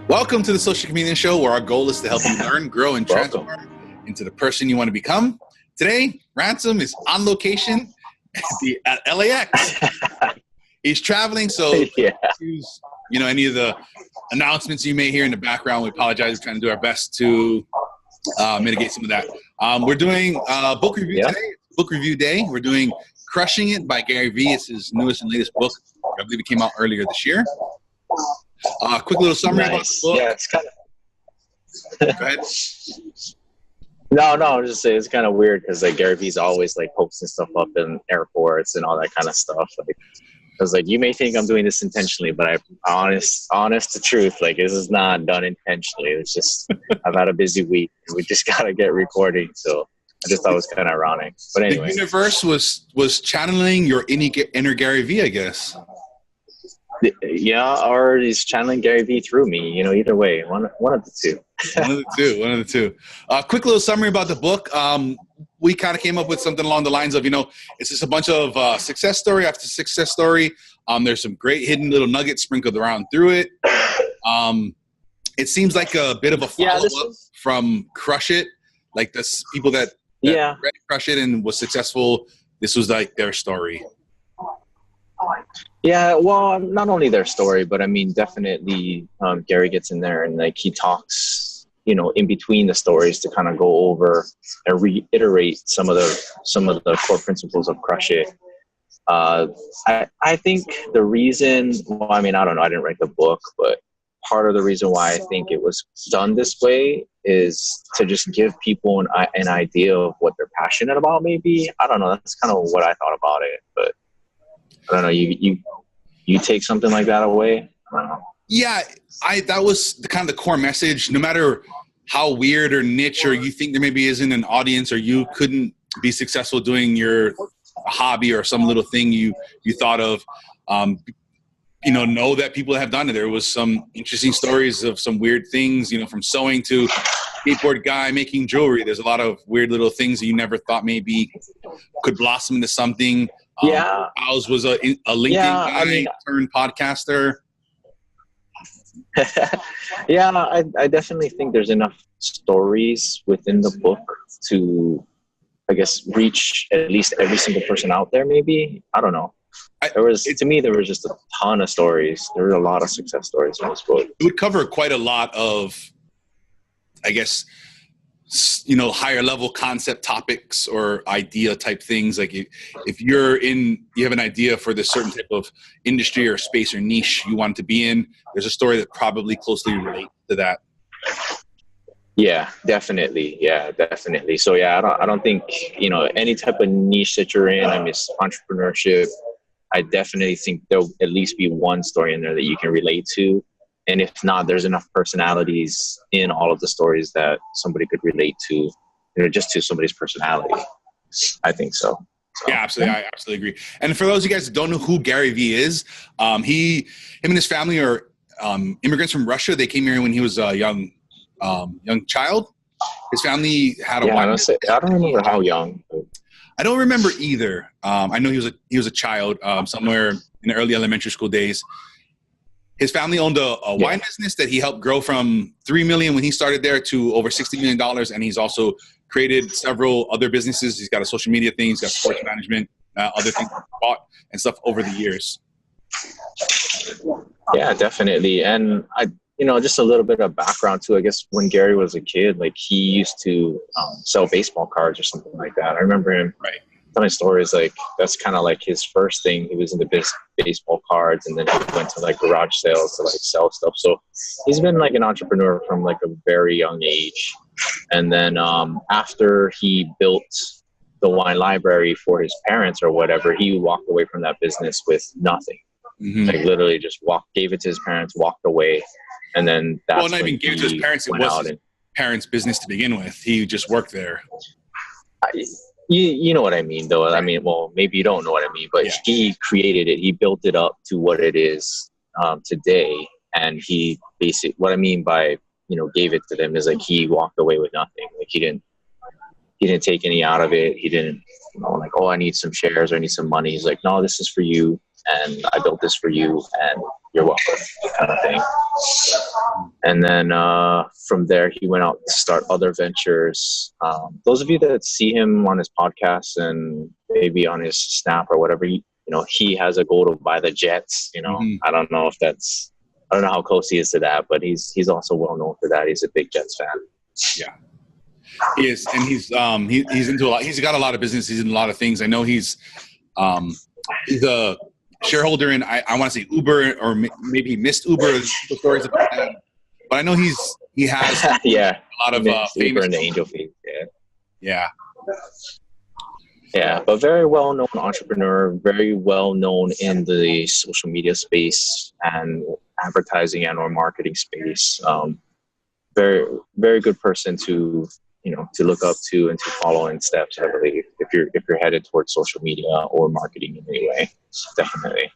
Welcome to the Social Chameleon Show, where our goal is to help you learn, grow, and Welcome. transform into the person you want to become. Today, Ransom is on location at LAX. He's traveling, so Yeah. excuse, any of the announcements you may hear in the background. We apologize. We're trying to do our best to mitigate some of that. We're doing book review today. Book review day. We're doing Crushing It by Gary Vee. It's his newest and latest book. I believe it came out earlier this year. Quick little summary about the book. Yeah, it's kind of. Go ahead. No, I was just saying it's kind of weird because Gary Vee's always posting stuff up in airports and all that kind of stuff. Because you may think I'm doing this intentionally, but I'm honest to truth. This is not done intentionally. It's just I've had a busy week and we just gotta get recording. So I just thought it was kind of ironic. But anyway, the universe was channeling your inner Gary Vee, I guess. Yeah, or he's channeling Gary Vee through me. Either way, one of the two. One of the two. Quick little summary about the book. We kind of came up with something along the lines of, it's just a bunch of success story after success story. There's some great hidden little nuggets sprinkled around through it. It seems like a bit of a follow-up from Crush It. The people that read Crush It and was successful, this was their story. Yeah, well, not only their story, but I mean, definitely Gary gets in there and he talks, in between the stories to kind of go over and reiterate some of the core principles of Crush It. I think the reason, I don't know, I didn't write the book, but part of the reason why I think it was done this way is to just give people an idea of what they're passionate about. Maybe, I don't know. That's kind of what I thought about it, but I don't know. You take something like that away? I don't know. Yeah, that was kind of the core message. No matter how weird or niche or you think there maybe isn't an audience or you couldn't be successful doing your hobby or some little thing you thought of, know that people have done it. There was some interesting stories of some weird things, from sewing to skateboard guy making jewelry. There's a lot of weird little things that you never thought maybe could blossom into something. Ours was a LinkedIn guy turned podcaster. Yeah, I definitely think there's enough stories within the book to, I guess, reach at least every single person out there. Maybe, I don't know. There was just a ton of stories. There were a lot of success stories in this book. It would cover quite a lot of, I guess, higher level concept topics or idea type things. If you have an idea for this certain type of industry or space or niche you want to be in, there's a story that probably closely relates to that. Yeah, definitely. So I don't think, any type of niche that you're in, entrepreneurship, I definitely think there'll at least be one story in there that you can relate to. And if not, there's enough personalities in all of the stories that somebody could relate to, just to somebody's personality. I think so. Yeah, absolutely. I absolutely agree. And for those of you guys that don't know who Gary Vee is, him and his family are immigrants from Russia. They came here when he was a young child. His family had a wine. I don't remember how young. I don't remember either. I know he was a child somewhere in the early elementary school days. His family owned a wine business that he helped grow from $3 million when he started there to over $60 million. And he's also created several other businesses. He's got a social media thing. He's got sports management, other things he bought and stuff over the years. Yeah, definitely. And just a little bit of background too. I guess when Gary was a kid, he used to sell baseball cards or something like that. I remember him telling stories that's kind of his first thing. He was into baseball cards, and then he went to garage sales to sell stuff. So he's been an entrepreneur from a very young age. And then after he built the wine library for his parents or whatever, he walked away from that business with nothing. Mm-hmm. Literally just gave it to his parents, walked away. And then that's not even gave it to his parents. It was his parents' business to begin with. He just worked there. You know what I mean, though. Maybe you don't know what I mean, but he created it. He built it up to what it is today. And he what I mean by, gave it to them is he walked away with nothing. He didn't take any out of it. He didn't, I need some shares or I need some money. He's no, this is for you. And I built this for you. And you're welcome, kind of thing. And then from there, he went out to start other ventures. Those of you that see him on his podcast and maybe on his Snap or whatever, you know, he has a goal to buy the Jets. You know, I don't know how close he is to that, but he's also well known for that. He's a big Jets fan. Yeah, he is, and he's into a lot. He's got a lot of business. He's in a lot of things. I know he's a shareholder in, I want to say Uber, or maybe he missed Uber. Stories about that. But I know he has yeah, a lot of famous Uber and the angel fee. Yeah, but very well-known entrepreneur, very well-known in the social media space and advertising and or marketing space. Very, very good person to look up to and to follow in steps heavily if you're headed towards social media or marketing in any way. Definitely.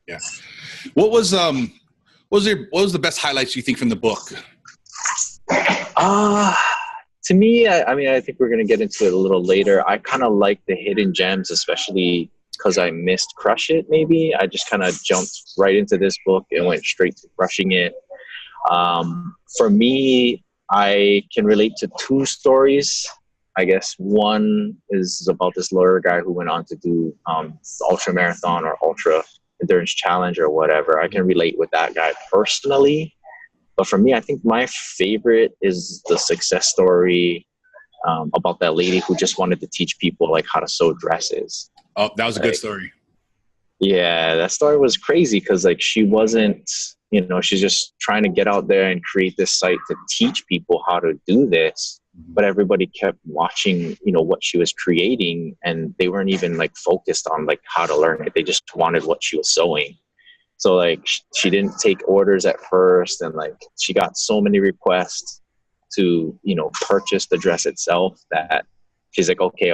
Yeah. What was the best highlights you think from the book? To me, I think we're going to get into it a little later. I kind of like the hidden gems, especially because I missed Crush It, maybe. I just kind of jumped right into this book and went straight to crushing it. For me, I can relate to two stories. I guess one is about this lawyer guy who went on to do ultra marathon or ultra endurance challenge or whatever. I can relate with that guy personally. But for me, I think my favorite is the success story about that lady who just wanted to teach people like how to sew dresses. Oh, that was a good story. Yeah, that story was crazy because like she wasn't, she's just trying to get out there and create this site to teach people how to do this. But everybody kept watching, what she was creating, and they weren't even like focused on like how to learn it. They just wanted what she was sewing. So like she didn't take orders at first, and like she got so many requests to, purchase the dress itself that she's like, okay.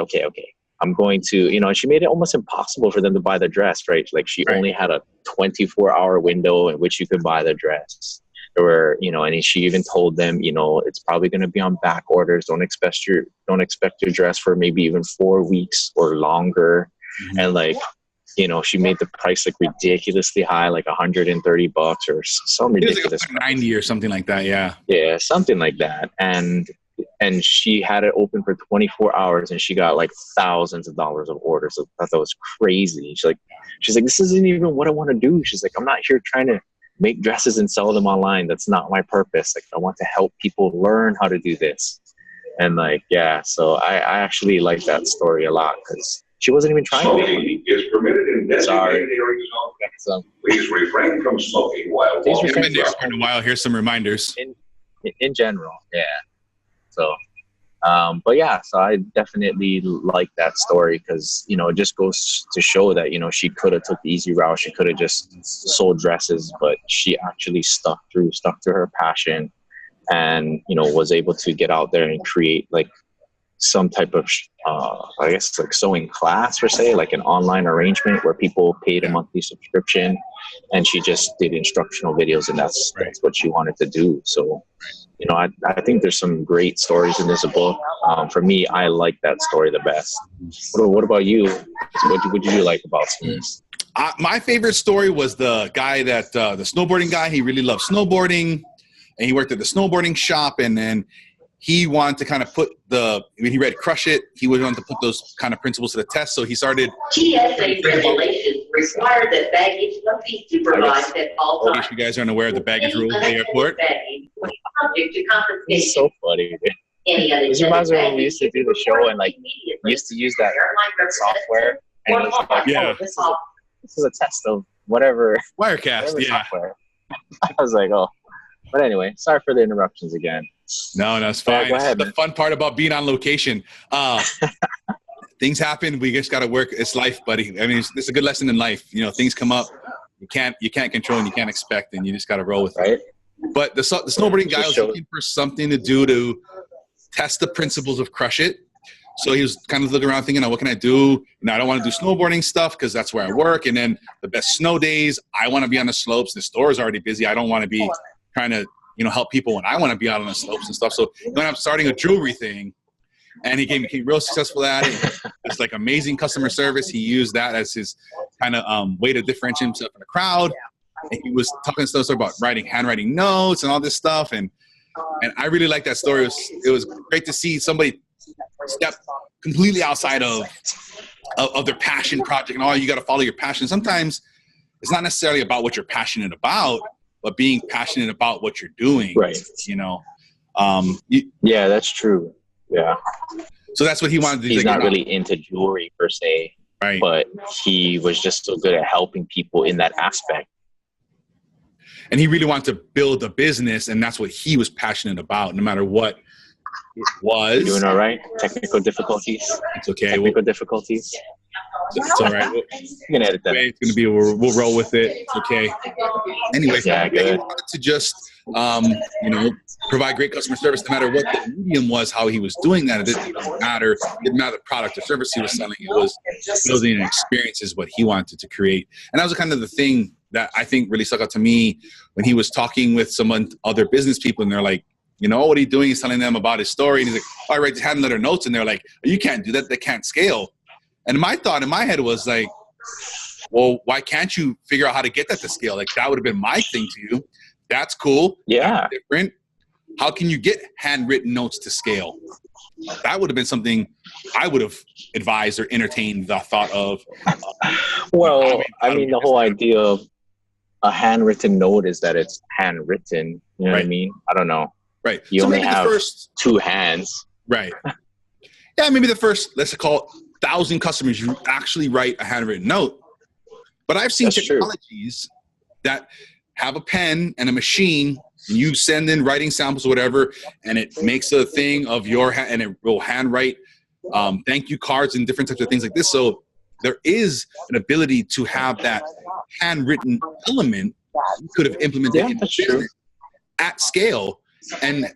I'm going to, and she made it almost impossible for them to buy the dress, right? Like she only had a 24-hour window in which you could buy the dress. Or, and she even told them, it's probably going to be on back orders. Don't expect your dress for maybe even 4 weeks or longer. Mm-hmm. And like, she made the price like ridiculously high, like $130 or some ridiculous. Like 90 or something like that. Yeah. Yeah. Something like that. And she had it open for 24 hours and she got like thousands of dollars of orders. I thought that was crazy. She's like, this isn't even what I want to do. She's like, I'm not here trying to make dresses and sell them online. That's not my purpose. Like, I want to help people learn how to do this. And like, yeah, so I actually like that story a lot because she wasn't even trying to make money. Is permitted in designated areas of please refrain from smoking while walking. In a while, here's some reminders. In general, yeah. So, but yeah, so I definitely like that story because, it just goes to show that, she could have took the easy route. She could have just sold dresses, but she actually stuck to her passion and, was able to get out there and create like some type of, I guess like sewing class per se, like an online arrangement where people paid a monthly subscription and she just did instructional videos and that's what she wanted to do. So, I think there's some great stories in this book. For me, I like that story the best. What about you? What did you like about this? My favorite story was the guy that, the snowboarding guy. He really loved snowboarding and he worked at the snowboarding shop, and then he wanted to kind of put he read Crush It. He wanted to put those kind of principles to the test. So he started. TSA regulations require that baggage must be supervised at all times. You guys aren't aware of the baggage rules at the airport. Subject to confiscation. It's so funny. This reminds me when we used to do the show and like we used to use that software. And it was like, this is a test of whatever. Wirecast, yeah. Software. I was like, oh. But anyway, sorry for the interruptions again. No, it's fine. Go ahead, the fun part about being on location. Things happen. We just got to work. It's life, buddy. I mean, it's a good lesson in life. Things come up. You can't control and you can't expect, and you just got to roll with it. But the snowboarding guy was looking for something to do to test the principles of Crush It. So he was kind of looking around thinking, what can I do? I don't want to do snowboarding stuff because that's where I work. And then the best snow days, I want to be on the slopes. The store is already busy. I don't want to be trying to help people when I want to be out on the slopes and stuff. So he ended up starting a jewelry thing, and he became real successful at it. It's like amazing customer service. He used that as his kind of way to differentiate himself in the crowd. and he was talking stuff about handwriting notes and all this stuff. And I really like that story. It was great to see somebody step completely outside of their passion project and all. You got to follow your passion. Sometimes it's not necessarily about what you're passionate about, but being passionate about what you're doing. Right. You know? Yeah, that's true. Yeah. So that's what he wanted to do. He's not really into jewelry per se, right? But he was just so good at helping people in that aspect. And he really wanted to build a business, and that's what he was passionate about, no matter what it was. You're doing all right? Technical difficulties? It's okay. Technical difficulties? It's all right. You can edit that. It's going to be, we'll roll with it. It's okay. Anyway, yeah, good. He wanted to just, provide great customer service no matter what the medium was, how he was doing that. It didn't matter. It didn't matter the product or service he was selling. It was building an experience is what he wanted to create. And that was kind of the thing that I think really stuck out to me when he was talking with other business people, and they're like, what are you doing? He's telling them about his story. And he's like, I write hand letter notes. And they're like, you can't do that. They can't scale. And my thought in my head was like, well, why can't you figure out how to get that to scale? Like, that would have been my thing to you. That's cool. Yeah. That's different. How can you get handwritten notes to scale? That would have been something I would have advised or entertained the thought of. Well, I mean, the whole idea of a handwritten note is that it's handwritten. You know what I mean? I don't know. Right. You only have two hands. Right. Yeah, maybe the first, let's call it 1,000 customers, you actually write a handwritten note. But I've seen technologies that have a pen and a machine, and you send in writing samples or whatever, and it makes a thing of and it will handwrite thank you cards and different types of things like this. So there is an ability to have that handwritten element you could have implemented in business at scale. And,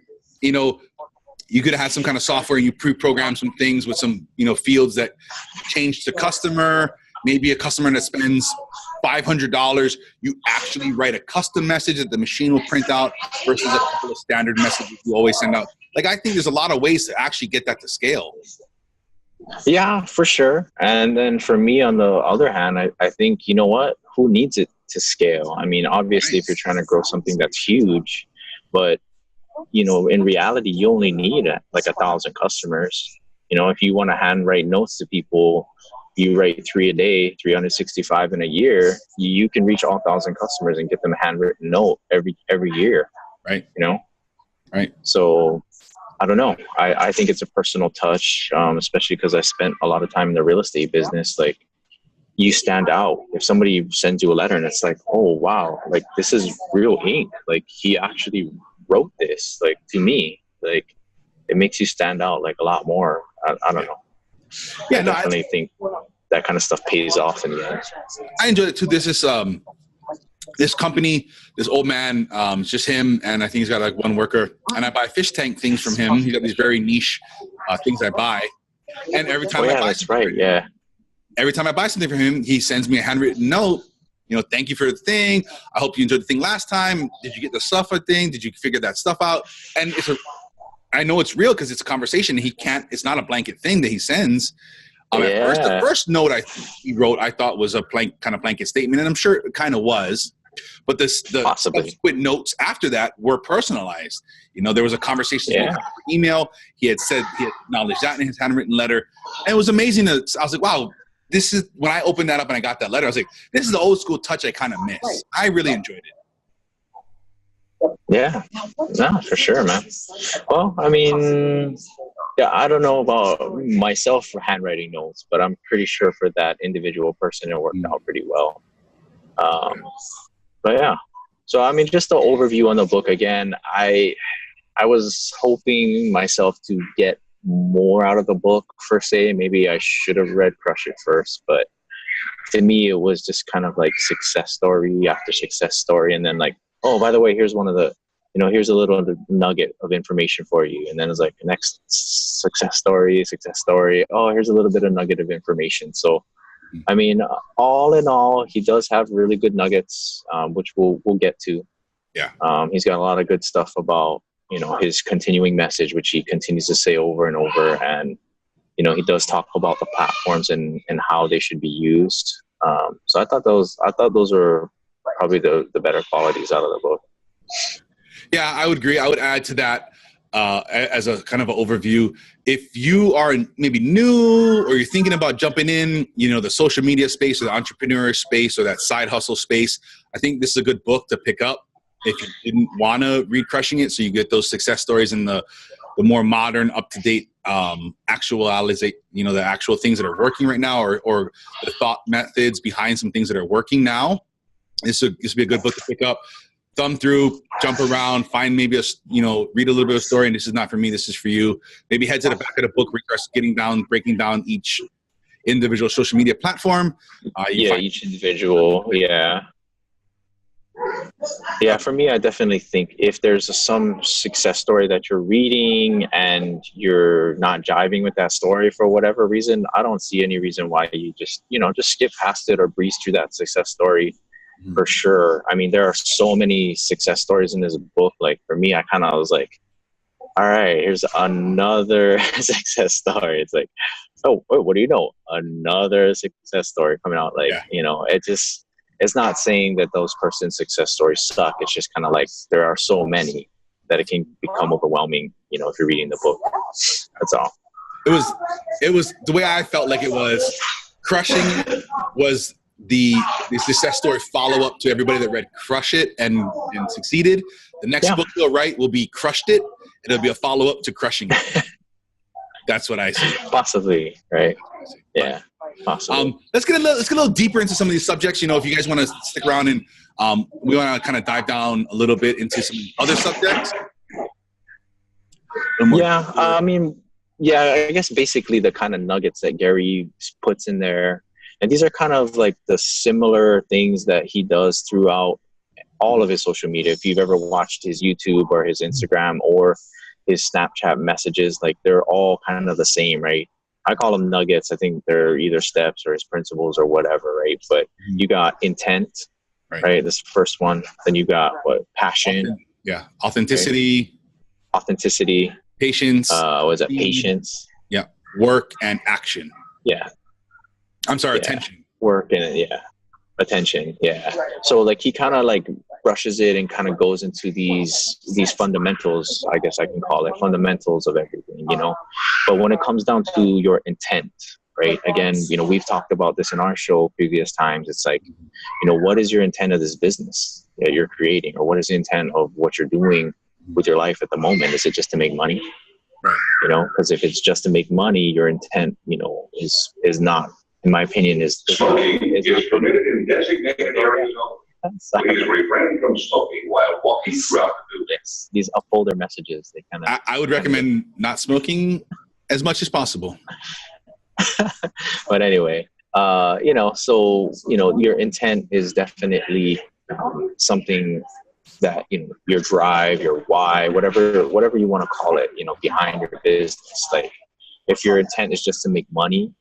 you could have had some kind of software, you pre-program some things with some, fields that change the customer. Maybe a customer that spends $500, you actually write a custom message that the machine will print out versus a couple of standard messages you always send out. Like, I think there's a lot of ways to actually get that to scale. Yeah, for sure. And then for me, on the other hand, I think, who needs it to scale? I mean, obviously, if you're trying to grow something that's huge, but, in reality, you only need like 1,000 customers. If you want to handwrite notes to people, you write 3 a day, 365 in a year, you can reach all 1,000 customers and get them a handwritten note every year. Right. Right. So I don't know. I think it's a personal touch, especially because I spent a lot of time in the real estate business. Like, you stand out. If somebody sends you a letter and it's like, oh, wow, like, this is real ink. Like, he actually wrote this, like, to me, like, it makes you stand out like a lot more. I don't know. Yeah, I definitely think that kind of stuff pays off in the end. I enjoyed it too. This is this company, this old man, it's just him, and I think he's got like one worker. And I buy fish tank things from him. He's got these very niche things I buy. And every time I buy every time I buy something from him, he sends me a handwritten note. Thank you for the thing. I hope you enjoyed the thing last time. Did you get the suffer thing? Did you figure that stuff out? And I know it's real because it's a conversation. It's not a blanket thing that he sends. The first note he wrote, I thought was a blanket statement, and I'm sure it kind of was. But the subsequent notes after that were personalized. There was a conversation email. He had acknowledged that in his handwritten letter. And it was amazing. I was like, wow, this is when I opened that up and I got that letter. I was like, this is the old school touch I kind of miss. I really enjoyed it. Yeah, no, for sure, man. Well, I mean, I don't know about myself for handwriting notes, but I'm pretty sure for that individual person, it worked out pretty well. But yeah, so I mean, just the overview on the book again. I was hoping myself to get more out of the book per se. Maybe I should have read Crush It first, but to me, it was just kind of like success story after success story, and then like, oh, by the way, here's one of the, here's a little nugget of information for you. And then it's like the next success story. Oh, here's a little bit of nugget of information. So, I mean, all in all, he does have really good nuggets, which we'll get to. Yeah. He's got a lot of good stuff about, his continuing message, which he continues to say over and over. And, he does talk about the platforms and how they should be used. So I thought those were probably the better qualities out of the book. Yeah, I would agree. I would add to that as a kind of an overview. If you are maybe new or you're thinking about jumping in, the social media space or the entrepreneur space or that side hustle space, I think this is a good book to pick up if you didn't want to read Crushing It. So you get those success stories and the more modern, up-to-date actualization, the actual things that are working right now or the thought methods behind some things that are working now. This would be a good book to pick up. Thumb through, jump around, find maybe read a little bit of story. And this is not for me, this is for you. Maybe head to the back of the book, breaking down each individual social media platform. Each individual. Yeah. Yeah, for me, I definitely think if there's some success story that you're reading and you're not jiving with that story for whatever reason, I don't see any reason why you just skip past it or breeze through that success story. For sure. I mean, there are so many success stories in this book. Like for me, I kind of was like, all right, here's another success story. It's like, oh, what do you know? Another success story coming out. Like, it's not saying that those person's success stories suck. It's just kind of like there are so many that it can become overwhelming, if you're reading the book. That's all. It was the way I felt like it was. Crushing It was the success story follow-up to everybody that read Crush It and succeeded. The next book you'll write will be Crushed It. It'll be a follow-up to Crushing It. That's what I see. Possibly, right? Yeah, possibly. Let's get a little deeper into some of these subjects. If you guys want to stick around and we want to kind of dive down a little bit into some other subjects. Yeah, I guess basically the kind of nuggets that Gary puts in there. And these are kind of like the similar things that he does throughout all of his social media. If you've ever watched his YouTube or his Instagram or his Snapchat messages, like they're all kind of the same, right? I call them nuggets. I think they're either steps or his principles or whatever, right? But you got intent, right? This first one. Then you got passion. Authenticity. Right? Authenticity. Patience. Patience? Yeah. Work and action. Yeah. I'm sorry, attention. Work and attention. Yeah. So like he kind of like brushes it and kind of goes into these fundamentals, I guess I can call it fundamentals of everything, But when it comes down to your intent, right? Again, we've talked about this in our show previous times. It's like, what is your intent of this business that you're creating, or what is the intent of what you're doing with your life at the moment? Is it just to make money? Right. Because if it's just to make money, your intent, is not, in my opinion, is smoking is permitted in designated areas only. Please refrain from smoking while walking throughout the building. These upholder messages, they kind of. I would recommend not smoking as much as possible. But anyway, so your intent is definitely something that your drive, your why, whatever you want to call it, behind your business. Like if your intent is just to make money,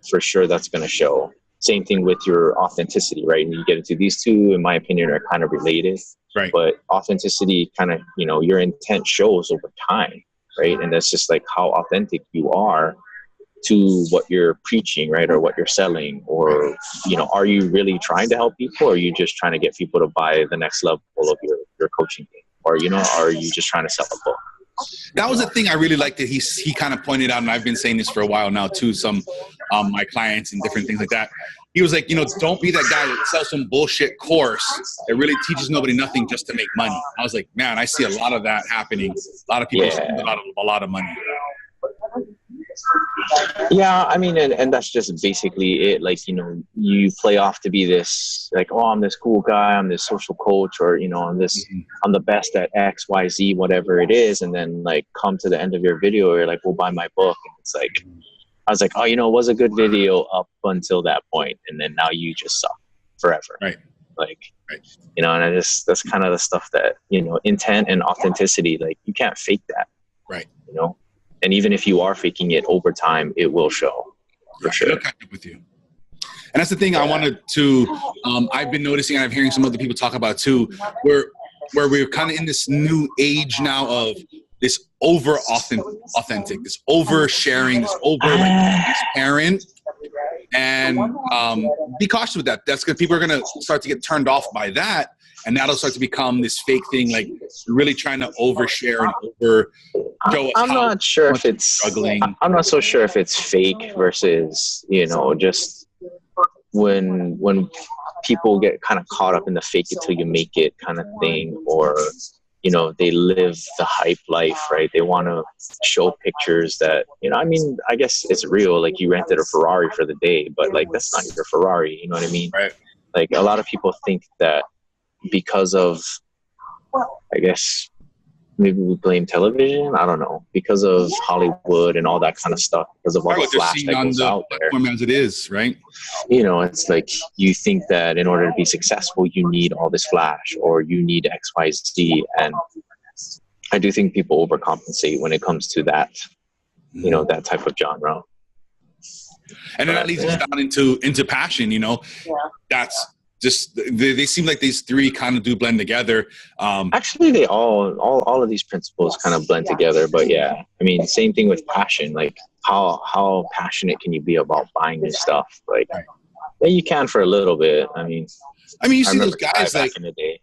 for sure that's going to show. Same thing with your authenticity, right? And you get into these two, in my opinion, are kind of related. Right. But authenticity kind of, your intent shows over time, right? And that's just like how authentic you are to what you're preaching, right? Or what you're selling, or, are you really trying to help people, or are you just trying to get people to buy the next level of your coaching thing? Or, are you just trying to sell a book? That was the thing I really liked that he kind of pointed out, and I've been saying this for a while now to some my clients and different things like that. He was like, don't be that guy that sells some bullshit course that really teaches nobody nothing just to make money. I was like, man, I see a lot of that happening. A lot of people spend a lot of money. Yeah, I mean, and that's just basically it. Like, you play off to be this, like, oh, I'm this cool guy, I'm this social coach, or, I'm the best at X, Y, Z, whatever it is. And then like come to the end of your video, you're like, well, buy my book. And it's like, I was like, oh, it was a good video up until that point. And then now you just suck forever. Right. Like, and that's kind of the stuff that, intent and authenticity, like you can't fake that. Right. And even if you are faking it over time, it will show for sure. It'll catch up with you. And that's the thing I wanted to, I've been noticing, and I'm hearing some other people talk about too, where we're kind of in this new age now of this over authentic, this over sharing, this over transparent. And be cautious with that. That's because people are going to start to get turned off by that. And that'll start to become this fake thing, like really trying to overshare and over show us I'm not sure if it's struggling. I'm not so sure if it's fake versus, just when people get kind of caught up in the fake it till you make it kind of thing, or they live the hype life, right? They want to show pictures that, I guess it's real. Like, you rented a Ferrari for the day, but like, that's not your Ferrari. You know what I mean? Right. Like, a lot of people think that because of, I guess, maybe we blame television. I don't know, because of Hollywood and all that kind of stuff, because of all the flash that goes out there. As it is, right? It's like, you think that in order to be successful, you need all this flash, or you need X, Y, Z. And I do think people overcompensate when it comes to that, that type of genre. And then that leads us down into passion. That's just, they seem like these three kind of do blend together. Actually, they all of these principles kind of blend together. But yeah, same thing with passion. Like, how passionate can you be about buying new stuff? Like, yeah, you can for a little bit. You see those guys back in the day.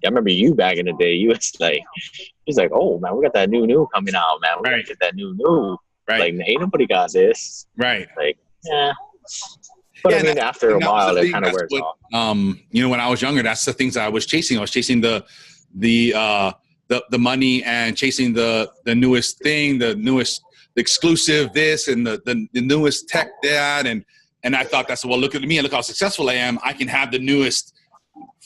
Yeah, I remember you back in the day. He's like, oh man, we got that new coming out, man. We gotta get that new. Right. Like, ain't nobody got this. Right. Like, yeah. But after a while, it kind of wears off. When I was younger, that's the things that I was chasing. I was chasing the money, and chasing the newest thing, the newest exclusive this, and the newest tech that, and I thought that's, well, look at me and look how successful I am. I can have the newest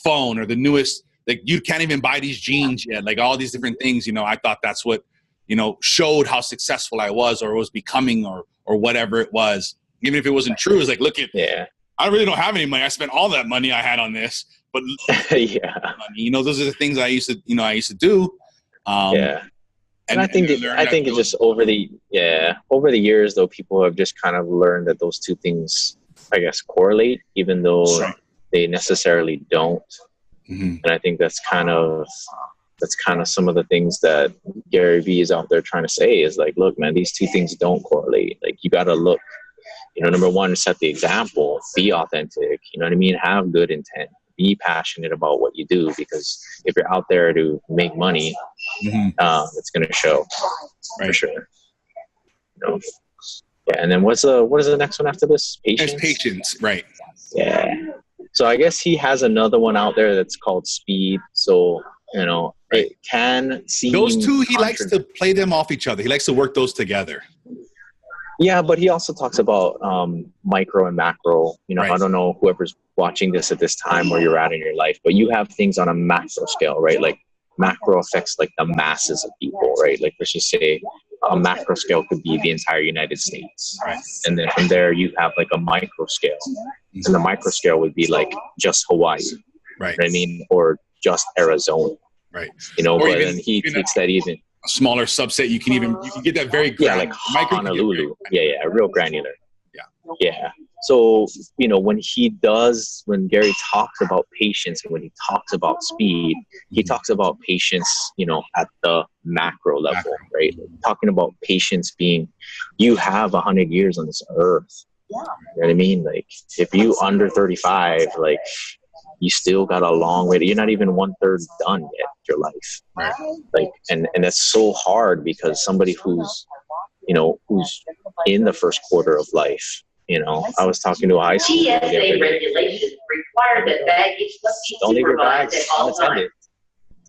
phone or the newest, like, you can't even buy these jeans yet, like all these different things. I thought that's what showed how successful I was, or was becoming, or whatever it was. Even if it wasn't true, it's like, look at, I really don't have any money. I spent all that money I had on this, but money, those are the things I used to do. And I think it's just over the years, though, people have just kind of learned that those two things, I guess, correlate, even though they necessarily don't. Mm-hmm. And I think that's kind of some of the things that Gary Vee is out there trying to say, is like, look, man, these two things don't correlate. Like, you got to look, number one, set the example, be authentic, have good intent, be passionate about what you do, because if you're out there to make money, it's going to show for sure. Yeah. And then what is the next one after this? Patience. There's patience, right? Yeah. So I guess he has another one out there that's called Speed. So it can seem those two. He likes to play them off each other. He likes to work those together. Yeah, but he also talks about micro and macro. I don't know whoever's watching this at this time, where you're at in your life, but you have things on a macro scale, right? Like, macro affects like the masses of people, right? Like, let's just say a macro scale could be the entire United States, right? And then from there you have like a micro scale, and the micro scale would be like just Hawaii, right? Or just Arizona, right? But then he takes that even a smaller subset. You can get that very granular. Like Honolulu. Yeah, real granular. Yeah. So, when Gary talks about patience, and when he talks about speed, he talks about patience, at the macro level, right? Talking about patience being, you have 100 years on this earth. You know what I mean? Like, if you under 35, like, you still got a long way. You're not even 1/3 done yet your life. Right. Like, and that's so hard, because somebody who's in the first quarter of life, I was talking to a high school. TSA regulations require that baggage must be Don't leave your supervised bags at all times. unattended.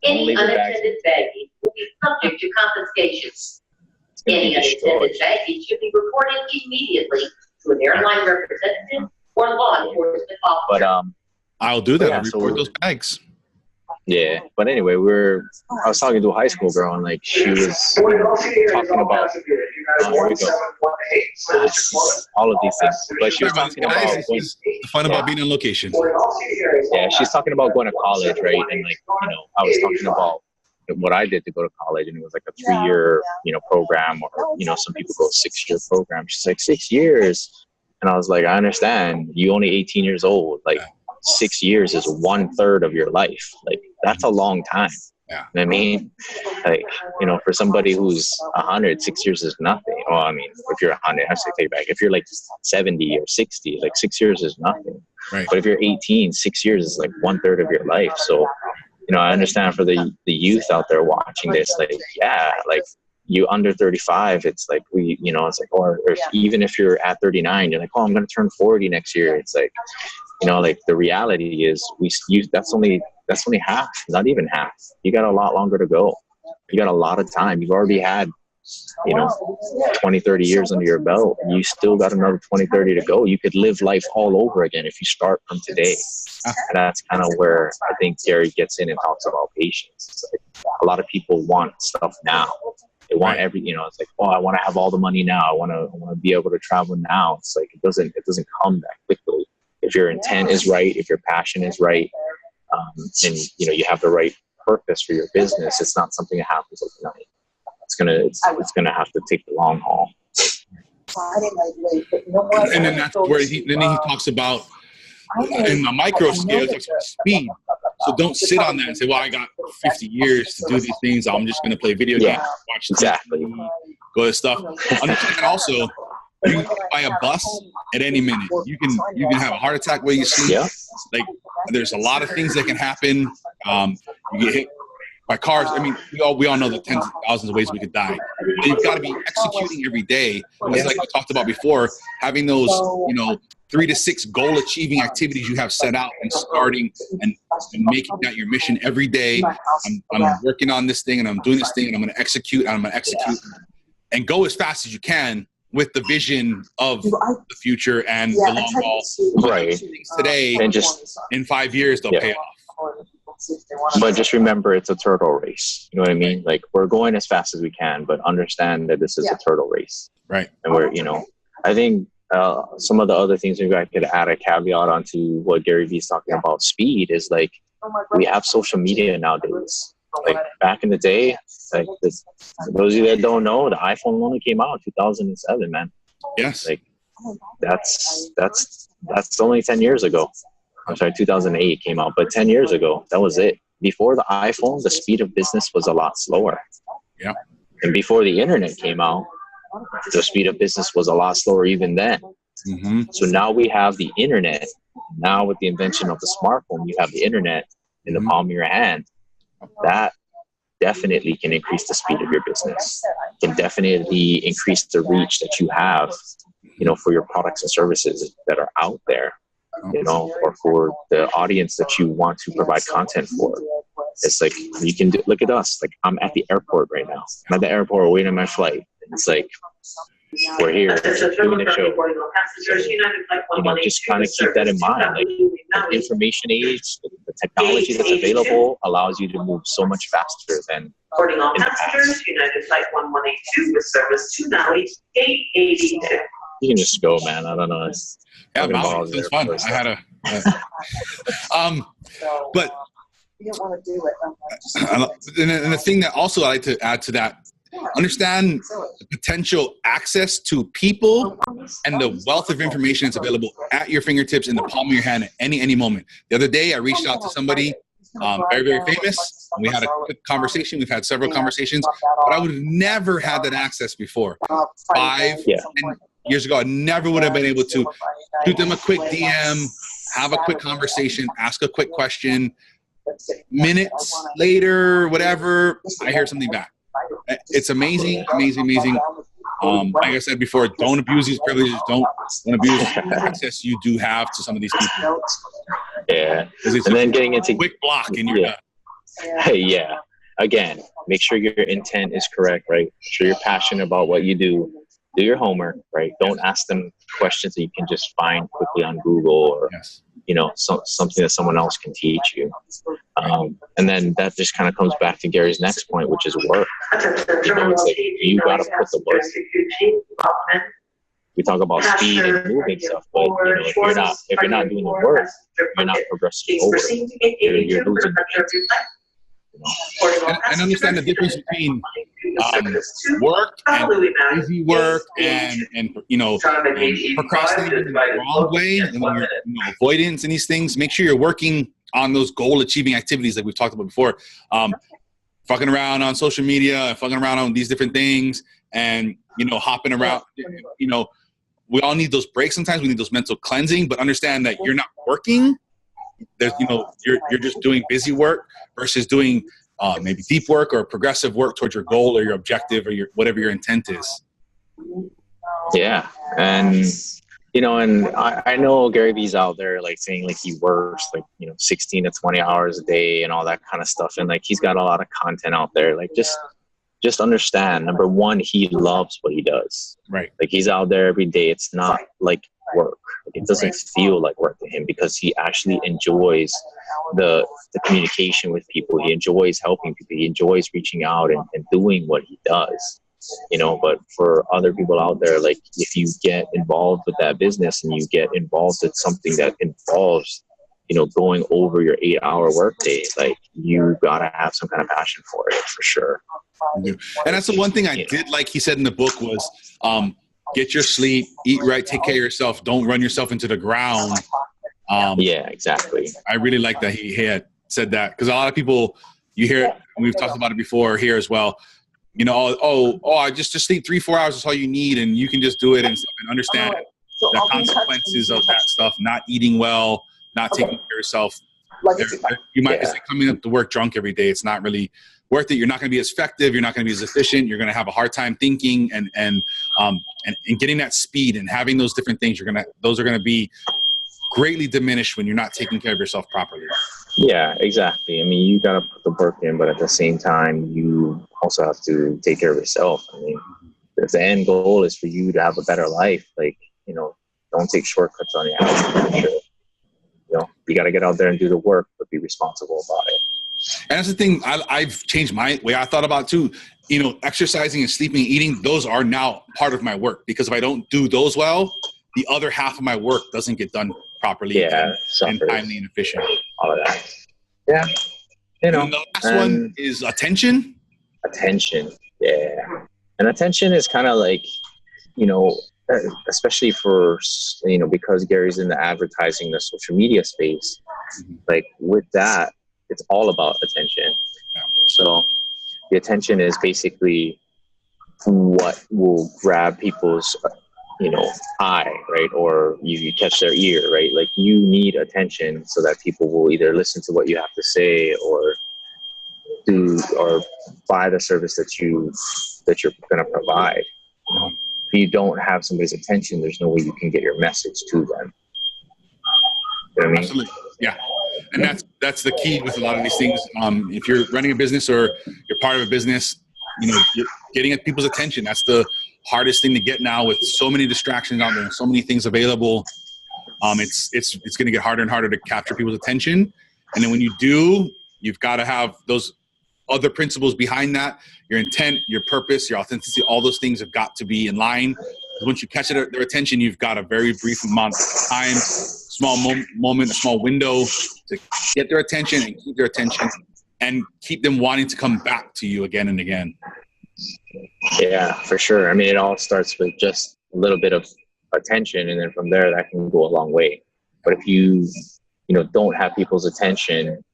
Any unattended baggage will be subject to confiscation. Any unattended baggage should be reported immediately to an airline representative or law enforcement officer. But I'll do that. I'll report those bags. Yeah, but anyway, I was talking to a high school girl, and like, she was talking about all of these things, but she was talking about the fun about being on location. Yeah, she's talking about going to college, right? And like, I was talking about what I did to go to college, and it was like a 3-year, program, or some people go 6-year program. She's like, 6 years, and I was like, I understand. You only 18 years old, like. 6 years is 1/3 of your life. Like, that's a long time. Yeah. I mean, like, for somebody who's 100, 6 years is nothing. Well, I mean, if you're 100, I have to take it back. If you're like 70 or 60, like 6 years is nothing. Right. But if you're 18, 6 years is like 1/3 of your life. So, I understand for the youth out there watching this, like, yeah, like you under 35, it's like it's like, or even if you're at 39, you're like, oh, I'm going to turn 40 next year. It's like, like the reality is that's only half, not even half. You got a lot longer to go. You got a lot of time. You've already had, 20, 30 years under your belt. You still got another 20, 30 to go. You could live life all over again if you start from today. And that's kind of where I think Gary gets in and talks about patience. It's like a lot of people want stuff now. They want it's like, oh, I want to have all the money now. I want to be able to travel now. It's like, it doesn't come that quickly. If your intent is right, if your passion is right, and you have the right purpose for your business, it's not something that happens overnight. It's gonna have to take the long haul. And then that's where he talks about, in the micro scale, he talks about speed. So don't sit on that and say, well, I got 50 years to do these things. I'm just going to play video games, watch TV, go to stuff. Understand also, you can buy a bus at any minute. You can have a heart attack while you sleep. Yeah. Like, there's a lot of things that can happen. You get hit by cars. I mean, we all know the tens of thousands of ways we could die. But you've got to be executing every day. Just like we talked about before, having those, 3 to 6 goal achieving activities you have set out and starting and making that your mission every day. I'm working on this thing and I'm doing this thing and I'm going to execute and I'm going to execute and go as fast as you can with the vision of the future and the long haul. Right. Today, and just in 5 years, they'll pay off. But just remember, it's a turtle race. You know what I mean? Like, we're going as fast as we can, but understand that this is a turtle race. Right. And we're, I think some of the other things maybe I could add a caveat onto what Gary Vee's talking about speed is like, we have social media nowadays. Like back in the day, like this, for those of you that don't know, the iPhone only came out in 2007, man. Yes. Like that's only 10 years ago. I'm sorry, 2008 came out, but 10 years ago, that was it. Before the iPhone, the speed of business was a lot slower. Yeah. And before the internet came out, the speed of business was a lot slower even then. Mm-hmm. So now we have the internet. Now with the invention of the smartphone, you have the internet in the palm of your hand. That definitely can increase the speed of your business. Can definitely increase the reach that you have, for your products and services that are out there. Or for the audience that you want to provide content for. It's like, you can look at us. Like, I'm at the airport right now. I'm at the airport waiting on my flight. It's like, we're here doing the show. Just kind of keep that in mind. Like, the information age, the technology that's available allows you to move so much faster than Boarding all passengers, United Flight 1182 with service to Maui, 882. You can just go, man. I don't know. It's fun. I had but you don't want to do it. And the thing that also I like to add to that, understand the potential access to people and the wealth of information that's available at your fingertips in the palm of your hand at any moment. The other day, I reached out to somebody very, very famous. We had a quick conversation. We've had several conversations, but I would have never had that access before. 5, 10 years ago, I never would have been able to shoot them a quick DM, have a quick conversation, ask a quick question. Minutes later, whatever, I hear something back. It's amazing. Like I said before, don't abuse these privileges. Don't abuse the access you do have to some of these people. Yeah. And then getting into quick block in your yeah. Again, make sure your intent is correct, right? Make sure you're passionate about what you do. Do your homework, right? Don't ask them questions that you can just find quickly on Google or something that someone else can teach you. And then that just kind of comes back to Gary's next point, which is work. It's like, you got to put the work. We talk about speed and moving stuff, but if you're not doing the work, you're not progressing forward. You're losing. And understand the difference between work and easy work and procrastinating in the wrong way and when you're avoidance and these things. Make sure you're working on those goal achieving activities like we've talked about before. fucking around on social media and fucking around on these different things and, you know, hopping around, you know, we all need those breaks sometimes. We need those mental cleansing, but understand that you're not working. There's, you know, you're just doing busy work versus doing maybe deep work or progressive work towards your goal or your objective or your whatever your intent is. Yeah. And, you know, and I know Gary Vee's out there like saying like he works like, you know, 16 to 20 hours a day and all that kind of stuff. And like, he's got a lot of content out there. Like just understand, number one, he loves what he does. Right. Like he's out there every day. It's not like work. Like, it doesn't feel like work to him because he actually enjoys the communication with people. He enjoys helping people. He enjoys reaching out and doing what he does. You know, but for other people out there, like if you get involved with that business and you get involved with something that involves, you know, going over your 8-hour workday, like you gotta have some kind of passion for it for sure. And that's the one thing I did like he said in the book was get your sleep, eat right, take care of yourself, don't run yourself into the ground. Yeah, exactly. I really like that he had said that because a lot of people, you hear it, and we've talked about it before here as well. You know, I just sleep 3-4 hours is all you need, and you can just do it and understand the consequences of that stuff. Not eating well, not taking care of yourself. You might just coming up to work drunk every day. It's not really worth it. You're not going to be as effective. You're not going to be as efficient. You're going to have a hard time thinking and getting that speed and having those different things. Those are going to be greatly diminished when you're not taking care of yourself properly. Yeah, exactly. I mean, you got to put the work in, but at the same time, you also have to take care of yourself. I mean, if the end goal is for you to have a better life, like, you know, don't take shortcuts on your health. You know, you got to get out there and do the work, but be responsible about it. And that's the thing. I've changed my way I thought about too. You know, exercising and sleeping, eating, those are now part of my work because if I don't do those well, the other half of my work doesn't get done properly and timely and efficient. All of that. Yeah. You know, and the last one is attention. Attention. Yeah. And attention is kind of like, you know, especially for, you know, because Gary's in the advertising, the social media space, like with that, it's all about attention. So the attention is basically what will grab people's, you know, eye, right? Or you catch their ear, right? Like you need attention so that people will either listen to what you have to say or buy the service that you're going to provide. If you don't have somebody's attention, there's no way you can get your message to them. You know what I mean? Absolutely. Yeah. And that's the key with a lot of these things. If you're running a business or you're part of a business, you know, you're getting at people's attention. That's the hardest thing to get now with so many distractions out there and so many things available. It's going to get harder and harder to capture people's attention. And then when you do, you've got to have those other principles behind that. Your intent, your purpose, your authenticity, all those things have got to be in line. Once you catch their attention, you've got a very brief amount of time, small moment, a small window to get their attention and keep their attention and keep them wanting to come back to you again and again. Yeah, for sure. I mean, it all starts with just a little bit of attention, and then from there, that can go a long way. But if you don't have people's attention,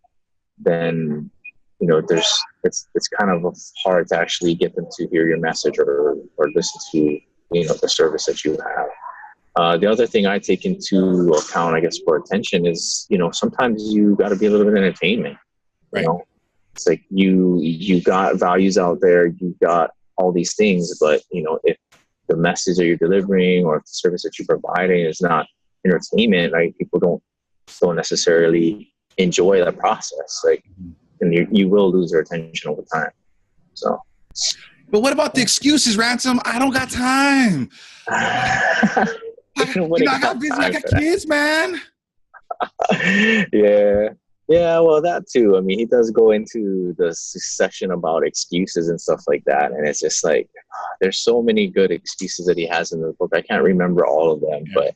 then, you know, it's kind of hard to actually get them to hear your message or listen to, you know, the service that you have. The other thing I take into account, I guess, for attention is, you know, sometimes you got to be a little bit of entertainment. Right. You know, it's like you got values out there, you got all these things, but, you know, if the message that you're delivering or if the service that you're providing is not entertainment, like people don't necessarily enjoy that process. Like, and you will lose their attention over time. So. But what about the excuses, Ransom? I don't got time. I got busy. I got kids, man. Yeah, well, that too. I mean, he does go into the section about excuses and stuff like that. And it's just like, there's so many good excuses that he has in the book. I can't remember all of them, but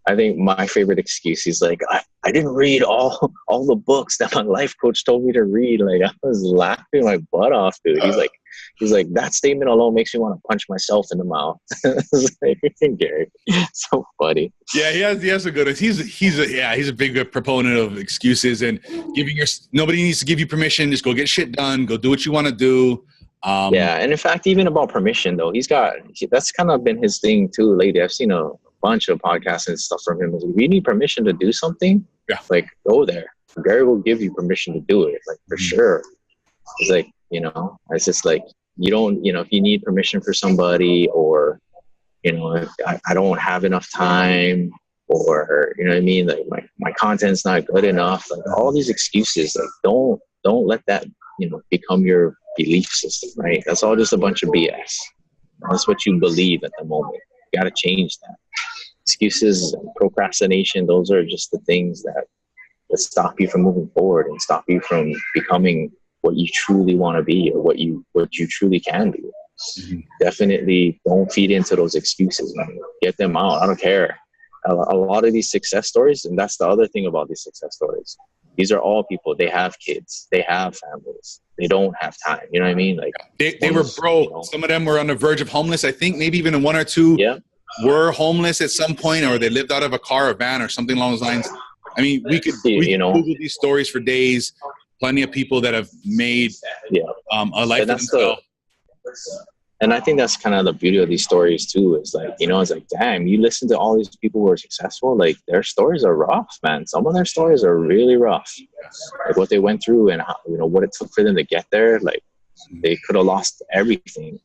I think my favorite excuse is like, I didn't read all the books that my life coach told me to read. Like, I was laughing my butt off, dude. He's like, He's like, that statement alone makes me want to punch myself in the mouth. It's like, Gary, so funny. Yeah, he has a good. He's a big proponent of excuses and nobody needs to give you permission. Just go get shit done. Go do what you want to do. Yeah, and in fact, even about permission though, that's kind of been his thing too lately. I've seen a bunch of podcasts and stuff from him. If you need permission to do something, like go there. Gary will give you permission to do it, like for sure. It's like, it's just like, you don't, if you need permission for somebody, or, if I don't have enough time, or, you know what I mean? Like my content's not good enough, like all these excuses, like don't let that, become your belief system, right? That's all just a bunch of BS. That's what you believe at the moment. You got to change that. Excuses and procrastination, those are just the things that stop you from moving forward and stop you from becoming what you truly want to be, or what you truly can be. Definitely don't feed into those excuses, man. Get them out. I don't care. A lot of these success stories, and that's the other thing about these success stories, these are all people. They have kids, they have families, they don't have time. You know what I mean? Like they were broke. Some of them were on the verge of homeless. I think maybe even one or two were homeless at some point, or they lived out of a car or van or something along those lines. I mean, we could Google these stories for days. Plenty of people that have made a life for themselves. And I think that's kind of the beauty of these stories too. Is like, it's like, damn, you listen to all these people who are successful. Like their stories are rough, man. Some of their stories are really rough. Like what they went through and how, what it took for them to get there. Like they could have lost everything.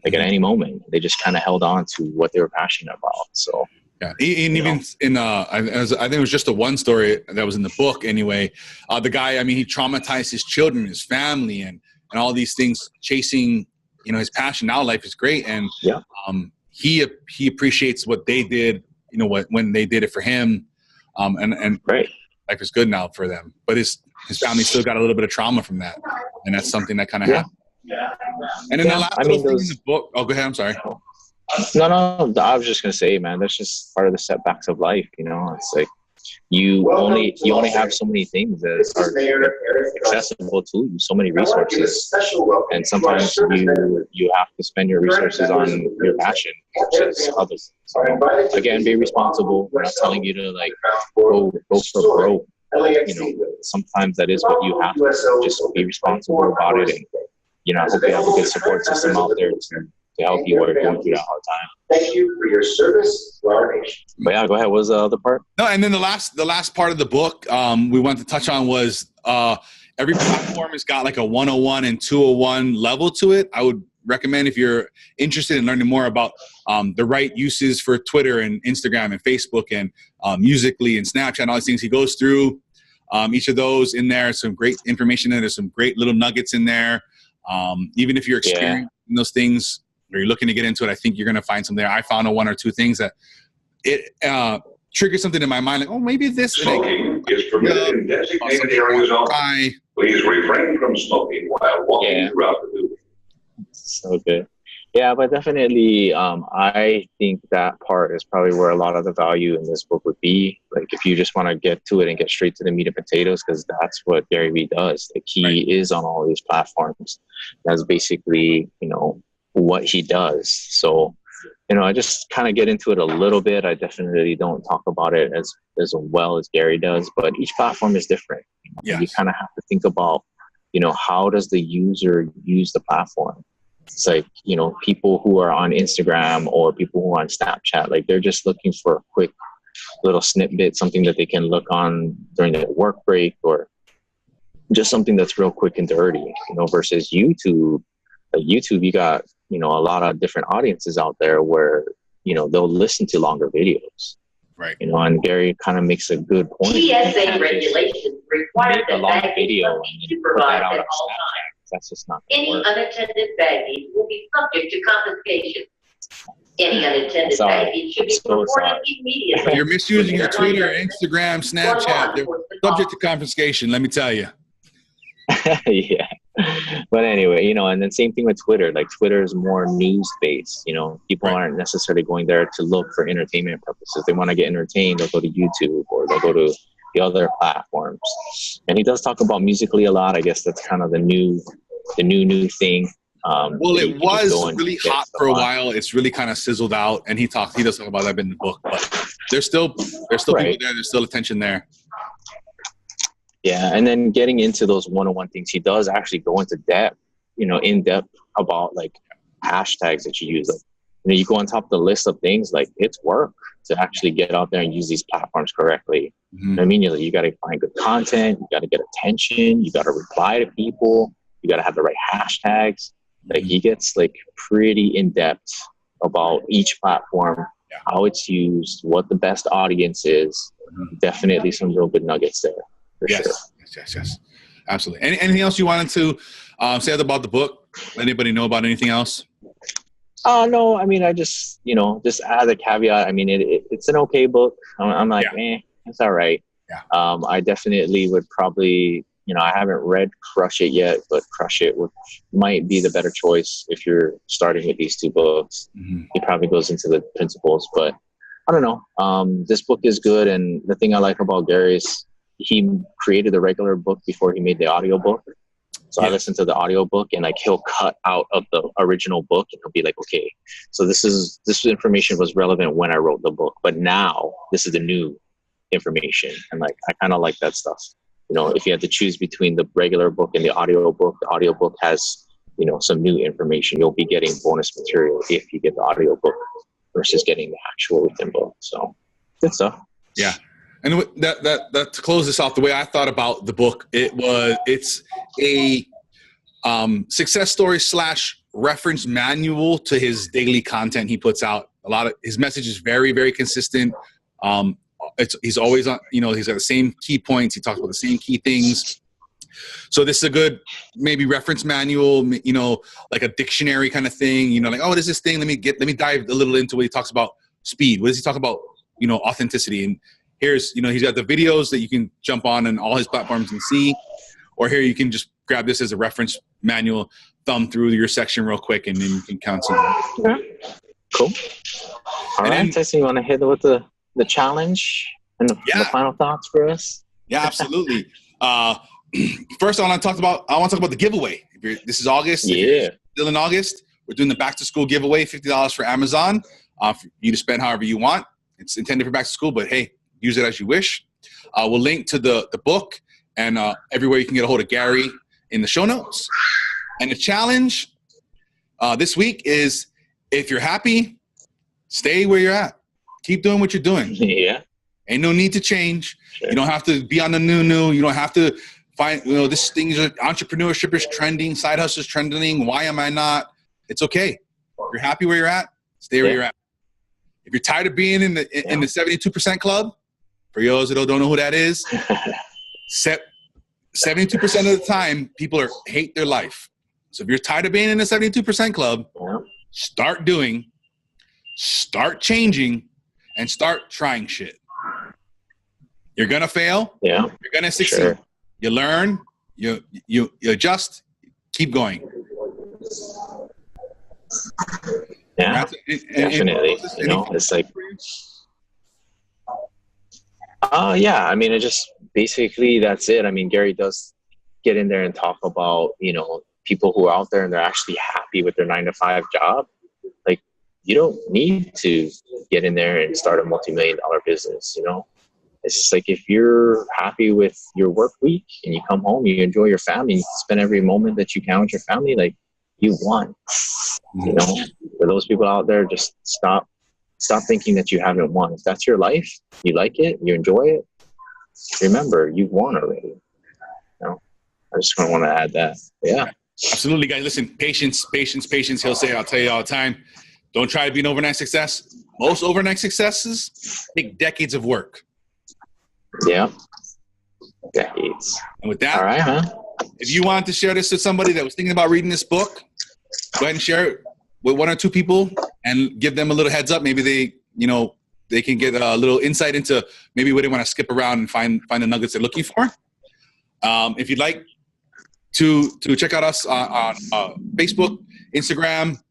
Like at any moment, they just kind of held on to what they were passionate about. So. Yeah, and even in I think it was just the one story that was in the book anyway. The guy, he traumatized his children, his family, and all these things, chasing, his passion. Now life is great, and he appreciates what they did, when they did it for him, and right. Life is good now for them. But his family still got a little bit of trauma from that, and that's something that kind of happened. And then the last thing in the book. Oh, go ahead. I'm sorry. No, I was just gonna say, man, that's just part of the setbacks of life. It's like you only have so many things that are accessible to you, so many resources, and sometimes you have to spend your resources on your passion versus others. So again, be responsible. We're not telling you to like go for broke. Sometimes that is what you have to just be responsible about it, and I hope you have a good support system out there to help you while you're going through that hard time. Thank you for your service to our nation. But yeah, go ahead. What was the other part? No, and then the last part of the book we wanted to touch on was every platform has got like a 101 and 201 level to it. I would recommend, if you're interested in learning more about the right uses for Twitter and Instagram and Facebook and Musical.ly and Snapchat and all these things, he goes through each of those in there. Some great information in there. There's some great little nuggets in there. Even if you're experiencing those things, or you're looking to get into it, I think you're going to find some there. I found one or two things that it triggered something in my mind, like, oh, maybe this. Smoking is permitted in designated areas only. Please refrain from smoking while walking throughout the building. So good. Yeah, but definitely, I think that part is probably where a lot of the value in this book would be. Like, if you just want to get to it and get straight to the meat and potatoes, because that's what Gary Vee does. Like, he is on all these platforms. That's basically, what he does. So, I just kind of get into it a little bit. I definitely don't talk about it as well as Gary does, but each platform is different. You kind of have to think about, how does the user use the platform? It's like, people who are on Instagram or people who are on Snapchat, like they're just looking for a quick little snippet, something that they can look on during their work break, or just something that's real quick and dirty, versus YouTube. Like YouTube, you got, a lot of different audiences out there where, they'll listen to longer videos. Right. And Gary kind of makes a good point. TSA regulations require make a that long baggage video must and be then put that supervised out at on all Snapchat. times. That's just not Any gonna work. unattended baggage will be subject to confiscation. Any unattended baggage should be reported immediately. You're misusing your Twitter, Instagram, Snapchat. They're subject to confiscation, let me tell you. Yeah. But anyway, and then same thing with Twitter. Like, Twitter is more news-based. People aren't necessarily going there to look for entertainment purposes. They want to get entertained. They'll go to YouTube, or they'll go to the other platforms. And he does talk about Musical.ly a lot. I guess that's kind of the new thing. Well, that you it can just was go and really get hot stuff for a on. while. It's really kind of sizzled out, and he does talk about that in the book. But there's still Right. people there. There's still attention there. Yeah, and then getting into those one-on-one things, he does actually go into depth, in depth about like hashtags that you use. Like, you go on top of the list of things, like it's work to actually get out there and use these platforms correctly. Mm-hmm. I mean, you got to find good content, you got to get attention, you got to reply to people, you got to have the right hashtags. Like he gets like pretty in depth about each platform, how it's used, what the best audience is. Mm-hmm. Definitely some real good nuggets there. For sure. Yes. Absolutely. Anything else you wanted to say about the book? Let anybody know about anything else? No, I mean, I just, just as a caveat, I mean, it's an okay book. I'm like, it's all right. Yeah. I definitely would probably, I haven't read Crush It yet, but Crush It might be the better choice if you're starting with these two books. Mm-hmm. It probably goes into the principles, but I don't know. This book is good. And the thing I like about Gary is he created the regular book before he made the audiobook. So I listened to the audiobook and like he'll cut out of the original book and he'll be like, okay, so this information was relevant when I wrote the book, but now this is the new information. And like, I kind of like that stuff. If you had to choose between the regular book and the audiobook has, some new information. You'll be getting bonus material if you get the audiobook versus getting the actual written book. So good stuff. Yeah. And that to close this off, the way I thought about the book, it's a success story / reference manual to his daily content he puts out. A lot of his message is very, very consistent. He's always on, he's got the same key points. He talks about the same key things. So this is a good maybe reference manual, like a dictionary kind of thing, like, oh, what is this thing? Let me dive a little into what he talks about speed. What does he talk about, authenticity? And here's, he's got the videos that you can jump on all his platforms and see, or here you can just grab this as a reference manual, thumb through your section real quick, and then you can count some. Okay. Cool. All right, Tyson, you want to hit with the challenge and the final thoughts for us? Yeah, absolutely. First, I want to talk about the giveaway. This is August. Yeah. Still in August, we're doing the back to school giveaway, $50 for Amazon, for you to spend however you want. It's intended for back to school, but hey, use it as you wish. We'll link to the book and everywhere you can get a hold of Gary in the show notes. And the challenge this week is, if you're happy, stay where you're at. Keep doing what you're doing. Yeah. Ain't no need to change. Sure. You don't have to be on the new. You don't have to find, this thing is entrepreneurship is trending, side hustle is trending. Why am I not? It's okay. If you're happy where you're at, stay where you're at. If you're tired of being in the 72% club, for those that don't know who that is, 72% of the time, people hate their life. So if you're tired of being in the 72% club, start doing, start changing, and start trying shit. You're going to fail. Yeah. You're going to succeed. Sure. You learn, you adjust, keep going. Yeah, definitely. It's like, I mean, it just basically that's it. I mean, Gary does get in there and talk about, people who are out there and they're actually happy with their 9-to-5 job. Like, you don't need to get in there and start a multi-million-dollar business, It's just like, if you're happy with your work week and you come home, you enjoy your family, you spend every moment that you can with your family, like, you won. For those people out there, just stop thinking that you haven't won. If that's your life, you like it, you enjoy it, remember, you've won already. I just want to add that. Yeah. Absolutely, guys. Listen, patience. He'll say, I'll tell you all the time, don't try to be an overnight success. Most overnight successes take decades of work. Yeah. Decades. And with that, all right, if you wanted to share this with somebody that was thinking about reading this book, go ahead and share it with one or two people and give them a little heads up. Maybe they can get a little insight into maybe where they want to skip around and find the nuggets they're looking for. If you'd like to check out us on Facebook, Instagram,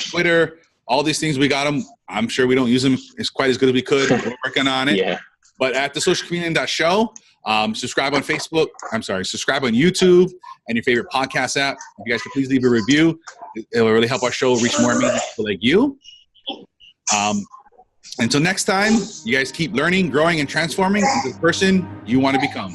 Twitter, all these things, we got them. I'm sure we don't use them as quite as good as we could. We're working on it. Yeah. But at thesocialchameleon.show, Subscribe on Facebook. Subscribe on YouTube and your favorite podcast app. If you guys could please leave a review, it will really help our show reach more amazing people like you. Until next time, you guys keep learning, growing, and transforming into the person you want to become.